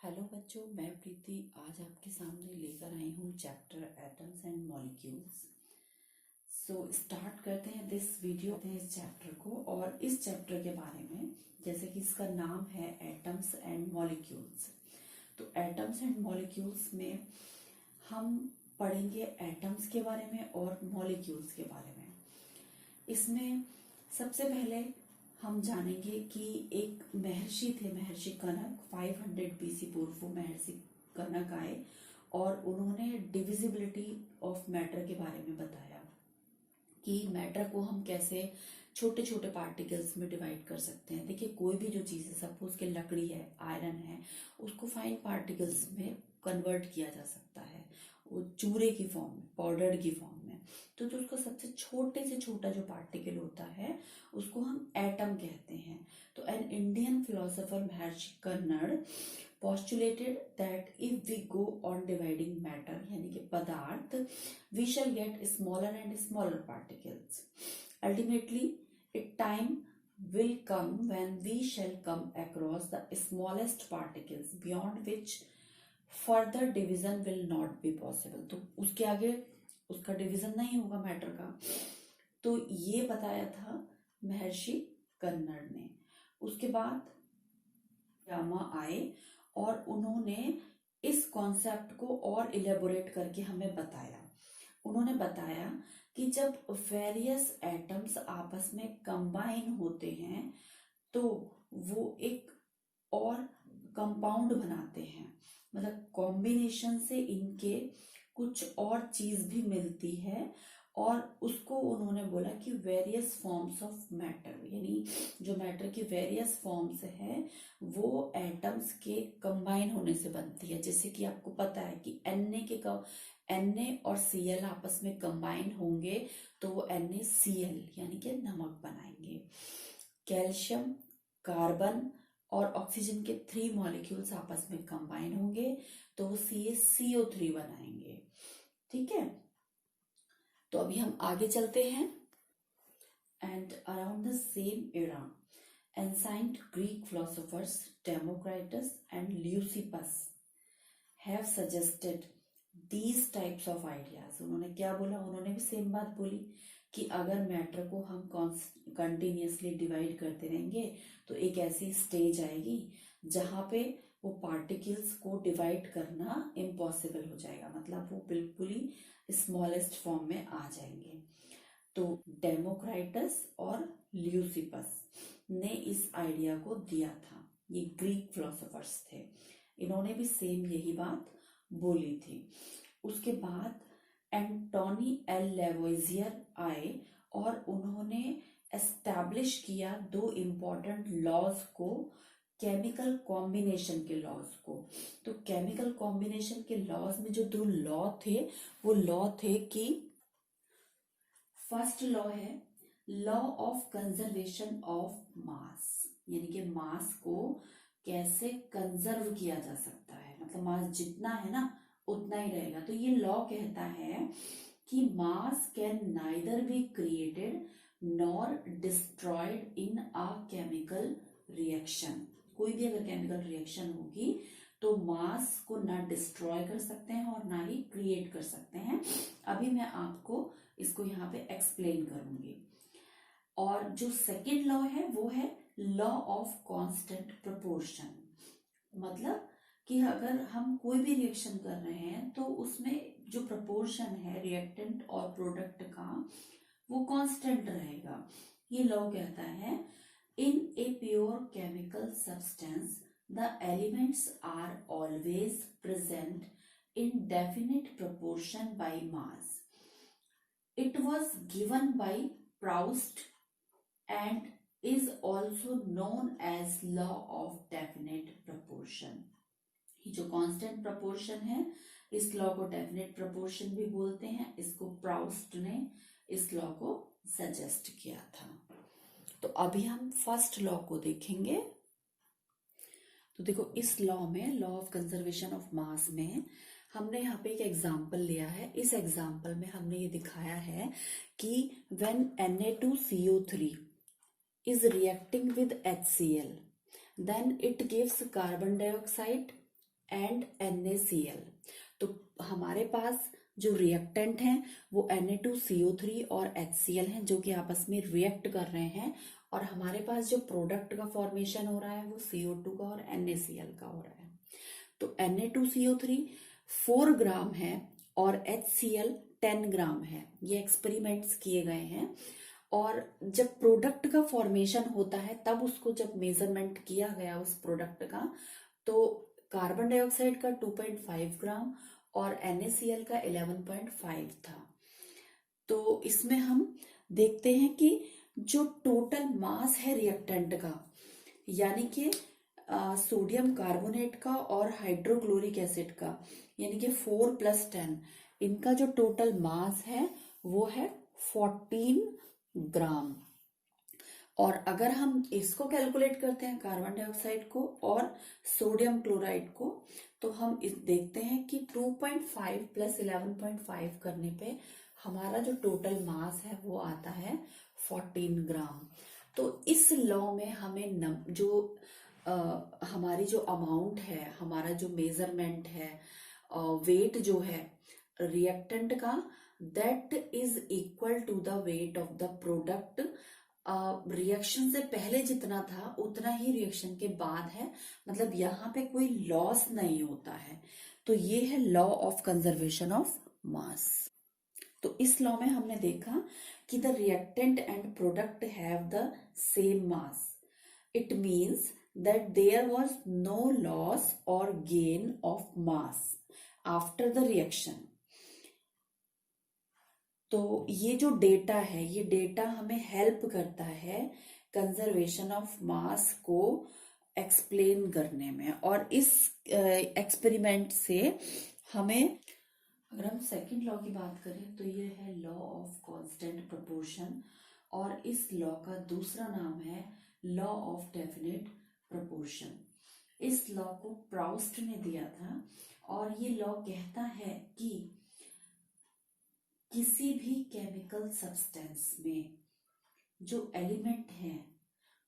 Hello बच्चों, मैं प्रीति आज आपके सामने लेकर आई हूँ chapter atoms and molecules. Start करते हैं दिस वीडियो इस चैप्टर को। और इस चैप्टर के बारे में, जैसे कि इसका नाम है एटम्स एंड मॉलिक्यूल्स, तो एटम्स एंड मॉलिक्यूल्स में हम पढ़ेंगे एटम्स के बारे में और मॉलिक्यूल्स के बारे में। इसमें सबसे पहले हम जानेंगे कि एक महर्षि थे, महर्षि कनक। 500 बीसी पूर्व महर्षि कनक आए और उन्होंने डिविजिबिलिटी ऑफ मैटर के बारे में बताया कि मैटर को हम कैसे छोटे छोटे पार्टिकल्स में डिवाइड कर सकते हैं। देखिए, कोई भी जो चीज़ है, सपोज के लकड़ी है, आयरन है, उसको फाइन पार्टिकल्स में कन्वर्ट किया जा सकता है, वो चूरे की फॉर्म में, पाउडर की फॉर्म में। तो जो उसका सबसे छोटे से छोटा जो पार्टिकल होता है उसको हम एटम कहते हैं। तो an Indian philosopher Maharshi Kannada postulated that if we go on dividing matter यानी कि पदार्थ, we shall get smaller and smaller particles. Ultimately, a time will come when we shall come across the smallest particles beyond which further division will not be possible. तो उसके आगे उसका division नहीं होगा matter का। तो ये बताया था महर्षि कन्नड़ ने। उसके बाद यामा आए और उन्होंने इस कॉन्सेप्ट को और इलेबोरेट करके हमें बताया। उन्होंने बताया कि जब वेरियस एटम्स आपस में कंबाइन होते हैं तो वो एक और कंपाउंड बनाते हैं, मतलब कॉम्बिनेशन से इनके कुछ और चीज भी मिलती है। और उसको उन्होंने बोला कि वेरियस फॉर्म्स ऑफ मैटर, यानी जो मैटर की वेरियस फॉर्म्स है वो एटम्स के कंबाइन होने से बनती है। जैसे कि आपको पता है कि Na और Cl आपस में कंबाइन होंगे तो वो NaCl यानी कि नमक बनाएंगे। कैल्शियम, कार्बन और ऑक्सीजन के 3 मॉलिक्यूल्स आपस में कंबाइन होंगे तो वो CaCO3 बनाएंगे। ठीक है, तो अभी हम आगे चलते हैं। And around the same era ancient Greek philosophers Democritus and Leucippus have suggested these types of ideas. उन्होंने क्या बोला? उन्होंने भी सेम बात बोली कि अगर मैटर को हम कंटिन्यूअसली डिवाइड करते रहेंगे तो एक ऐसी स्टेज आएगी जहां पे वो पार्टिकल्स को डिवाइड करना इम्पॉसिबल हो जाएगा, मतलब वो बिल्कुल ही स्मॉलेस्ट फॉर्म में आ जाएंगे। तो डेमोक्राइटस और ल्यूसिपस ने इस आइडिया को दिया था। ये ग्रीक फिलोसोफर्स थे, इन्होंने भी सेम यही बात बोली थी। उसके बाद एंटोनी एल लेवोइजियर आए और उन्होंने एस्टैब्लिश किया 2 इम्पोर्टेंट लॉज को, केमिकल कॉम्बिनेशन के लॉज को। तो केमिकल कॉम्बिनेशन के लॉज में जो 2 लॉ थे वो लॉ थे कि फर्स्ट लॉ है लॉ ऑफ कंजर्वेशन ऑफ मास, यानी कि मास को कैसे कंजर्व किया जा सकता है, मतलब मास जितना है ना उतना ही रहेगा। तो ये लॉ कहता है कि मास can neither be created nor destroyed in a chemical reaction. कोई भी अगर केमिकल रिएक्शन होगी तो मास को ना डिस्ट्रॉय कर सकते हैं और ना ही क्रिएट कर सकते हैं। अभी मैं आपको इसको यहाँ पे एक्सप्लेन करूंगी। और जो सेकेंड लॉ है वो है लॉ ऑफ कांस्टेंट प्रोपोर्शन, मतलब कि अगर हम कोई भी रिएक्शन कर रहे हैं तो उसमें जो प्रोपोर्शन है रिएक्टेंट और प्रोडक्ट का वो कांस्टेंट रहेगा। ये लॉ कहता है in a pure chemical substance the elements are always present in definite proportion by mass. It was given by Proust and is also known as law of definite proportion। ये जो constant proportion है इस law को definite proportion भी बोलते हैं। इसको Proust ने इस लॉ को सजेस्ट किया था। तो अभी हम फर्स्ट लॉ को देखेंगे। तो देखो, इस लॉ में, लॉ ऑफ कंजर्वेशन ऑफ मास में, हमने यहाँ पे एक एग्जाम्पल लिया है। इस एग्जाम्पल में हमने ये दिखाया है कि when Na2CO3 is reacting with HCl, then it gives carbon dioxide and NaCl। तो हमारे पास जो रिएक्टेंट हैं वो Na2CO3 और HCl हैं जो कि आपस में रिएक्ट कर रहे हैं, और हमारे पास जो प्रोडक्ट का फॉर्मेशन हो रहा है वो CO2 का और NaCl का हो रहा है। तो Na2CO3 4 ग्राम है और HCl 10 ग्राम है। ये एक्सपेरिमेंट्स किए गए हैं, और जब प्रोडक्ट का फॉर्मेशन होता है तब उसको जब मेजरमेंट किया गया उस प्रोडक्ट का, तो कार्बन डाइऑक्साइड का 2.5 ग्राम और NaCl का 11.5 था। तो इसमें हम देखते हैं कि जो टोटल मास है रिएक्टेंट का, यानी कि सोडियम कार्बोनेट का और हाइड्रोक्लोरिक एसिड का, यानी कि 4 + 10, इनका जो टोटल मास है वो है 14 ग्राम। और अगर हम इसको कैलकुलेट करते हैं कार्बन डाइऑक्साइड को और सोडियम क्लोराइड को, तो हम इस देखते हैं कि 2.5 + 11.5 करने पे हमारा जो टोटल मास है वो आता है 14 ग्राम। तो इस लॉ में हमें हमारी जो अमाउंट है, हमारा जो मेजरमेंट है, वेट जो है रिएक्टेंट का, that is equal to the weight of the product. Reaction से पहले जितना था उतना ही रिएक्शन के बाद है, मतलब यहाँ पे कोई लॉस नहीं होता है। तो ये है law of conservation of mass. तो इस लॉ में हमने देखा कि the reactant and product have the same mass. It means that there was no loss और gain of mass after the reaction. तो ये जो डेटा है, ये डेटा हमें हेल्प करता है कंजर्वेशन ऑफ मास को एक्सप्लेन करने में। और इस एक्सपेरिमेंट से हमें, अगर हम सेकंड लॉ की बात करें तो ये है लॉ ऑफ कांस्टेंट प्रोपोर्शन, और इस लॉ का दूसरा नाम है लॉ ऑफ डेफिनेट प्रोपोर्शन। इस लॉ को प्राउस्ट ने दिया था, और ये लॉ कहता है कि किसी भी केमिकल सब्सटेंस में जो एलिमेंट हैं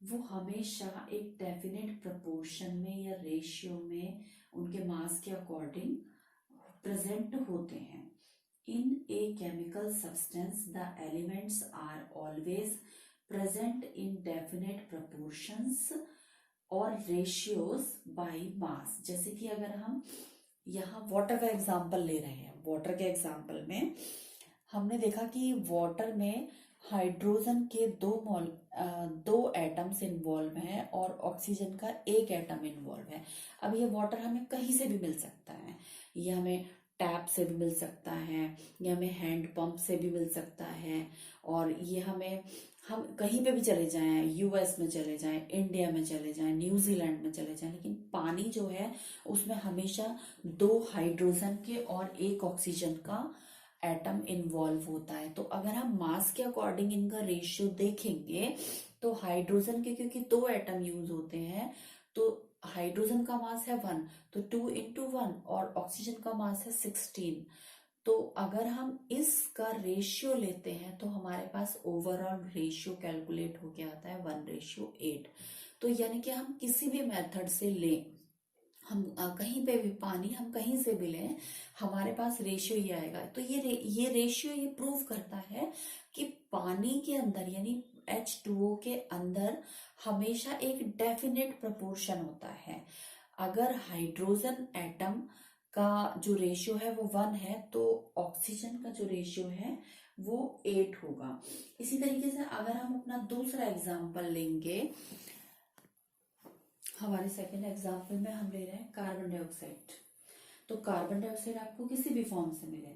वो हमेशा एक डेफिनेट प्रोपोर्शन में या रेशियो में उनके मास के अकॉर्डिंग प्रेजेंट होते हैं। In a chemical substance, the elements are always present in definite proportions or ratios by mass। जैसे कि अगर हम यहाँ वाटर का एग्जाम्पल ले रहे हैं, वाटर के एग्जाम्पल में हमने देखा कि वाटर में हाइड्रोजन के दो एटम्स इन्वॉल्व हैं और ऑक्सीजन का एक एटम इन्वॉल्व है। अब ये वाटर हमें कहीं से भी मिल सकता है, ये हमें टैप से भी मिल सकता है, ये हमें हैंड पंप से भी मिल सकता है, और ये हम कहीं पे भी चले जाएं, US में चले जाएं, इंडिया में चले जाएं, न्यूजीलैंड में चले जाएं, लेकिन पानी जो है उसमें हमेशा 2 हाइड्रोजन के और एक ऑक्सीजन का एटम इन्वॉल्व होता है। तो अगर हम मास के अकॉर्डिंग इनका रेशियो देखेंगे तो हाइड्रोजन के क्योंकि 2 एटम यूज होते हैं, तो हाइड्रोजन का मास है 1, तो 2 × 1, और ऑक्सीजन का मास है 16। तो अगर हम इसका रेशियो लेते हैं तो हमारे पास ओवरऑल रेशियो कैलकुलेट होके आता है 1:8। तो यानी कि हम किसी भी मेथड से लें, हम कहीं पे भी पानी हम कहीं से भी लें, हमारे पास रेशियो ही आएगा। तो ये रेशियो ये प्रूव करता है कि पानी के अंदर यानी H2O के अंदर हमेशा एक डेफिनेट प्रोपोर्शन होता है। अगर हाइड्रोजन एटम का जो रेशियो है वो 1 है, तो ऑक्सीजन का जो रेशियो है वो 8 होगा। इसी तरीके से अगर हम अपना दूसरा एग्जाम्पल लेंगे, हमारे सेकेंड एग्जाम्पल में हम ले रहे हैं कार्बन डाइऑक्साइड। तो कार्बन डाइऑक्साइड आपको किसी भी फॉर्म से मिले,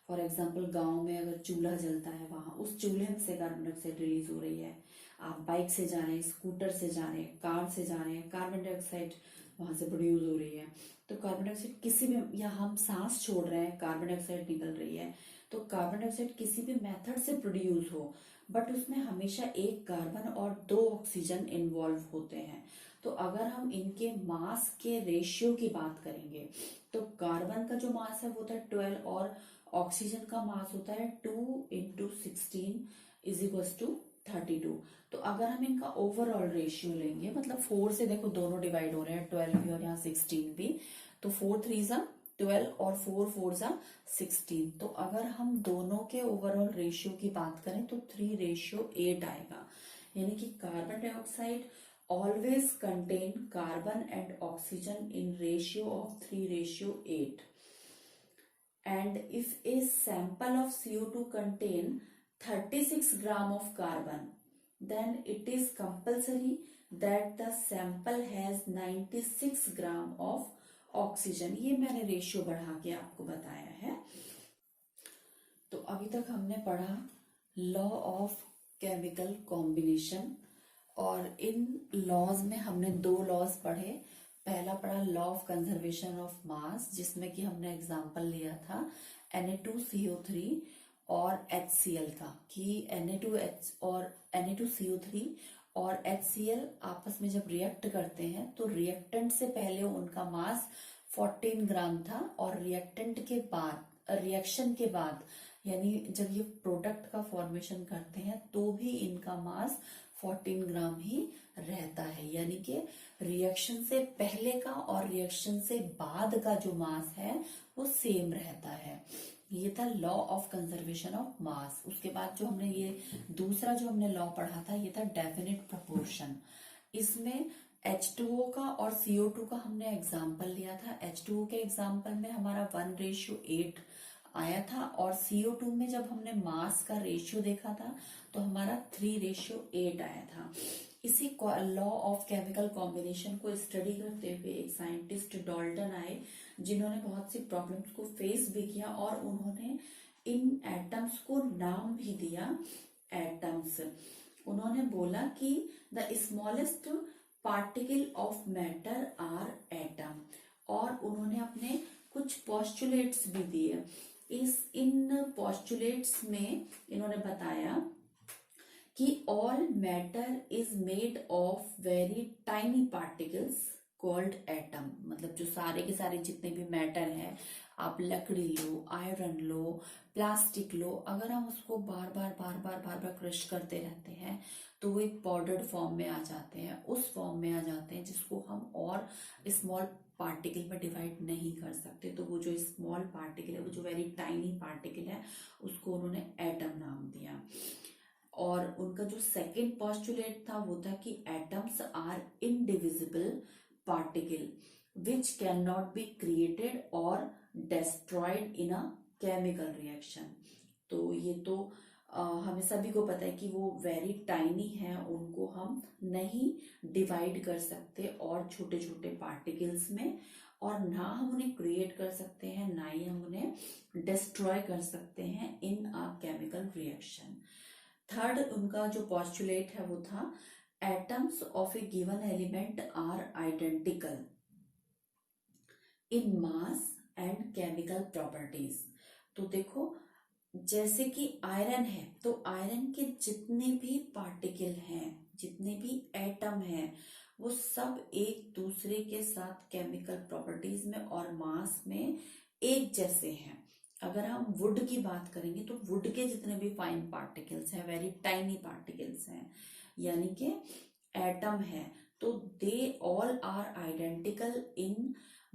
फॉर एग्जाम्पल गांव में अगर चूल्हा जलता है, वहां उस चूल्हे में से कार्बन डाइऑक्साइड रिलीज हो रही है। आप बाइक से जा रहे हैं, स्कूटर से जा रहे हैं, कार से जा रहे हैं, कार्बन डाइऑक्साइड वहां से प्रोड्यूस हो रही है। तो कार्बन डाइऑक्साइड किसी भी, या हम सांस छोड़ रहे हैं, कार्बन डाइऑक्साइड निकल रही है। तो कार्बन डाइऑक्साइड किसी भी मेथड से प्रोड्यूस हो, बट उसमें हमेशा एक कार्बन और 2 ऑक्सीजन इन्वॉल्व होते हैं। तो अगर हम इनके मास के रेशियो की बात करेंगे तो कार्बन का जो मास है वो होता है 12, और ऑक्सीजन का मास होता है 2 × 16 = 32। तो अगर हम इनका ओवरऑल रेशियो लेंगे, मतलब 4 से देखो दोनों डिवाइड हो रहे हैं, 12 भी और यहाँ 16 भी, तो 4 3 जा 12 और 4 4 जा 16। तो अगर हम दोनों के ओवरऑल रेशियो की बात करें तो 3:8 आएगा। यानी कि carbon dioxide always contain carbon and oxygen in ratio of 3:8। And if a sample of CO2 contain 36 gram of carbon, then it is compulsory that the sample has 96 gram of oxygen. ये मैंने ratio बढ़ा के आपको बताया है। तो अभी तक हमने पढ़ा लॉ ऑफ केमिकल कॉम्बिनेशन, और इन लॉज में हमने 2 लॉज पढ़े। पहला पढ़ा लॉ ऑफ कंजर्वेशन ऑफ मास, जिसमें कि हमने एग्जांपल लिया था Na2CO3 और HCl का, कि Na2H और Na2CO3 और HCl आपस में जब रिएक्ट करते हैं तो रिएक्टेंट से पहले उनका मास 14 ग्राम था, और रिएक्टेंट के बाद, रिएक्शन के बाद, यानी जब ये प्रोडक्ट का फॉर्मेशन करते हैं तो भी इनका मास 14 ग्राम ही रहता है। यानी कि रिएक्शन से पहले का और रिएक्शन से बाद का जो मास है वो सेम रहता है। ये था लॉ ऑफ कंजर्वेशन ऑफ मास। उसके बाद जो हमने ये दूसरा जो हमने लॉ पढ़ा था ये था डेफिनेट प्रोपोर्शन। इसमें H2O का और CO2 का हमने एग्जाम्पल लिया था। H2O के एग्जाम्पल में हमारा 1:8 आया था, और CO2 में जब हमने मास का रेशियो देखा था तो हमारा 3:8 आया था। इसी लॉ ऑफ केमिकल कॉम्बिनेशन को स्टडी करते हुए एक साइंटिस्ट डाल्टन आए, जिन्होंने बहुत सी प्रॉब्लम्स को फेस भी किया, और उन्होंने इन एटम्स को नाम भी दिया एटम्स। उन्होंने बोला कि the smallest particle of matter are atom, और उन्होंने अपने कुछ पोस्टुलेट्स भी दिए। इन पोस्टुलेट्स में इन्होंने बताया कि all matter is made of very tiny particles called atom. मतलब जो सारे के सारे जितने भी मैटर हैं, आप लकड़ी लो, आयरन लो, प्लास्टिक लो, अगर हम उसको बार बार क्रश करते रहते हैं तो वो एक पाउडर्ड फॉर्म में आ जाते हैं, उस फॉर्म में आ जाते हैं जिसको हम और स्मॉल पार्टिकल में डिवाइड नहीं कर सकते। तो वो जो स्मॉल पार्टिकल है, वो जो वेरी टाइनी पार्टिकल है, उसको उन्होंने एटम नाम दिया। और उनका जो सेकंड पोस्टुलेट था वो था कि atoms are indivisible particle which can not be created और destroyed in a chemical reaction। तो ये तो हमें सभी को पता है कि वो वेरी टाइनी है, उनको हम नहीं डिवाइड कर सकते और छोटे छोटे पार्टिकल्स में, और ना हम उन्हें क्रिएट कर सकते हैं, ना ही हम उन्हें डिस्ट्रॉय कर सकते हैं in a chemical reaction. Third उनका जो पोस्टुलेट है वो था atoms of a given element are identical in mass and chemical properties. तो देखो, जैसे कि आयरन है तो आयरन के जितने भी पार्टिकल हैं, जितने भी एटम हैं, वो सब एक दूसरे के साथ केमिकल प्रॉपर्टीज में और मास में एक जैसे हैं। अगर हम वुड की बात करेंगे तो वुड के जितने भी फाइन पार्टिकल्स हैं, वेरी टाइनी पार्टिकल्स हैं, यानी कि एटम है, तो they all are identical in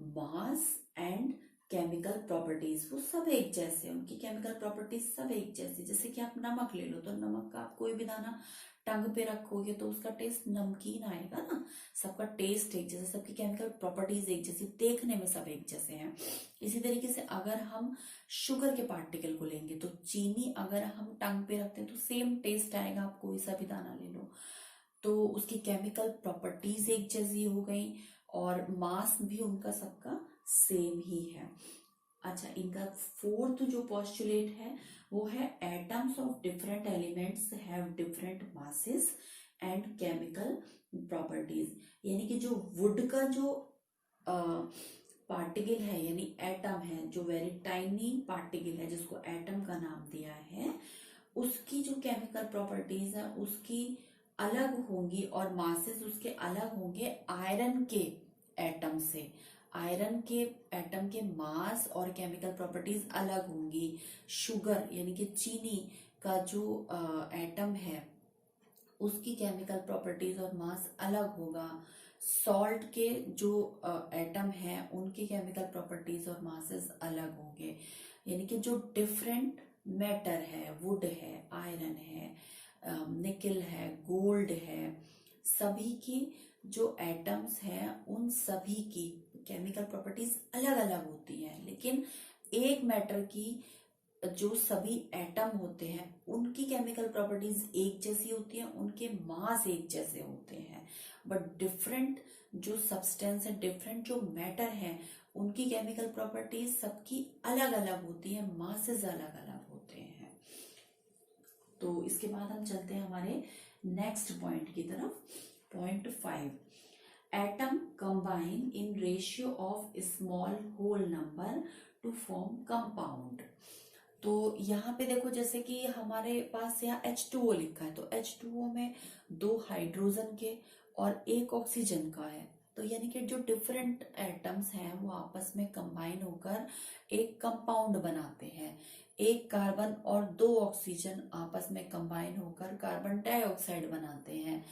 mass and chemical properties. वो सब एक जैसे, उनकी केमिकल प्रॉपर्टीज सब एक जैसी। जैसे कि आप नमक ले लो, तो नमक का आप कोई भी दाना टंग पे रखोगे तो उसका टेस्ट नमकीन आएगा ना। सबका टेस्ट एक जैसे, सबकी केमिकल प्रॉपर्टीज एक जैसी, देखने में सब एक जैसे हैं। इसी तरीके से अगर हम शुगर के पार्टिकल को लेंगे तो चीनी अगर हम टंग पे रखते हैं तो सेम टेस्ट आएगा, आप कोई सा भी दाना ले लो। तो उसकी केमिकल प्रॉपर्टीज एक जैसी हो गई और मास भी उनका सबका सेम ही है। अच्छा, इनका फोर्थ जो पोस्टुलेट है वो है atoms of different elements have different masses and chemical properties. यानी कि जो वुड का जो पार्टिकल है, यानी एटम है, जो वेरी टाइनी पार्टिकल है जिसको एटम का नाम दिया है, उसकी जो केमिकल प्रॉपर्टीज है उसकी अलग होंगी और मासेस उसके अलग होंगे आयरन के एटम से। आयरन के एटम के मास और केमिकल प्रॉपर्टीज अलग होंगी। शुगर यानी कि चीनी का जो एटम है उसकी केमिकल प्रॉपर्टीज और मास अलग होगा। सॉल्ट के जो एटम है उनकी केमिकल प्रॉपर्टीज और मासेस अलग होंगे। यानी कि जो डिफरेंट मैटर है, वुड है, आयरन है, निकल है, गोल्ड है, सभी की जो एटम्स हैं उन सभी की केमिकल प्रॉपर्टीज अलग अलग होती हैं। लेकिन एक मैटर की जो सभी एटम होते हैं उनकी केमिकल प्रॉपर्टीज एक जैसी होती हैं, उनके मास एक जैसे होते हैं। बट डिफरेंट जो सब्सटेंस है, डिफरेंट जो मैटर है, उनकी केमिकल प्रॉपर्टीज सबकी अलग अलग होती है, मासेस अलग अलग होते हैं। तो इसके बाद हम चलते हैं हमारे नेक्स्ट पॉइंट की तरफ। Point 5, atom combine in ratio of small whole number to form compound. तो यहाँ पे देखो, जैसे कि हमारे पास यहाँ H2O लिखा है, तो H2O में 2 हाइड्रोजन के और 1 ऑक्सीजन का है। तो यानी कि जो डिफरेंट एटम्स हैं वो आपस में कंबाइन होकर एक कंपाउंड बनाते हैं। 1 कार्बन और 2 ऑक्सीजन आपस में कंबाइन होकर कार्बन डाइऑक्साइड बनाते हैं।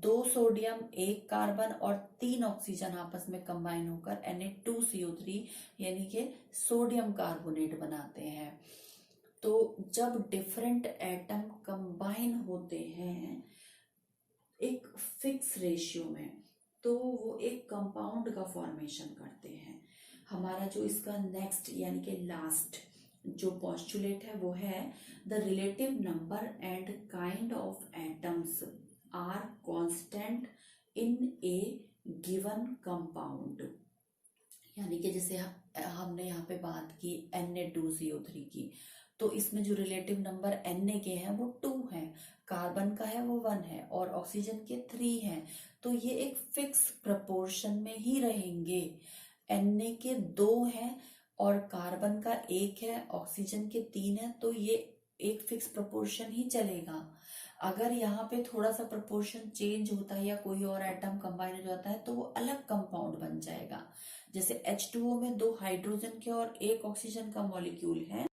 2 सोडियम, 1 कार्बन और 3 ऑक्सीजन आपस में कंबाइन होकर Na2CO3 यानी कि सोडियम कार्बोनेट बनाते हैं। तो जब डिफरेंट एटम कंबाइन होते हैं एक फिक्स रेशियो में, तो वो एक कंपाउंड का फॉर्मेशन करते हैं। हमारा जो इसका नेक्स्ट यानी कि लास्ट जो पोस्टुलेट है वो है the relative number and kind of atoms are constant in a given compound. यानी कि जैसे हमने यहाँ पे बात की Na2CO3 की, तो इसमें जो रिलेटिव नंबर Na के हैं वो 2 हैं, कार्बन का है वो 1 है और ऑक्सीजन के 3 हैं। तो ये एक फिक्स प्रपोर्शन में ही रहेंगे। Na के 2 हैं और कार्बन का 1 है, ऑक्सीजन के 3 है, तो ये एक फिक्स प्रपोर्शन ही चलेगा। अगर यहाँ पे थोड़ा सा प्रपोर्शन चेंज होता है या कोई और एटम कंबाइन हो जाता है तो वो अलग कंपाउंड बन जाएगा। जैसे H2O में 2 हाइड्रोजन के और 1 ऑक्सीजन का मॉलिक्यूल है,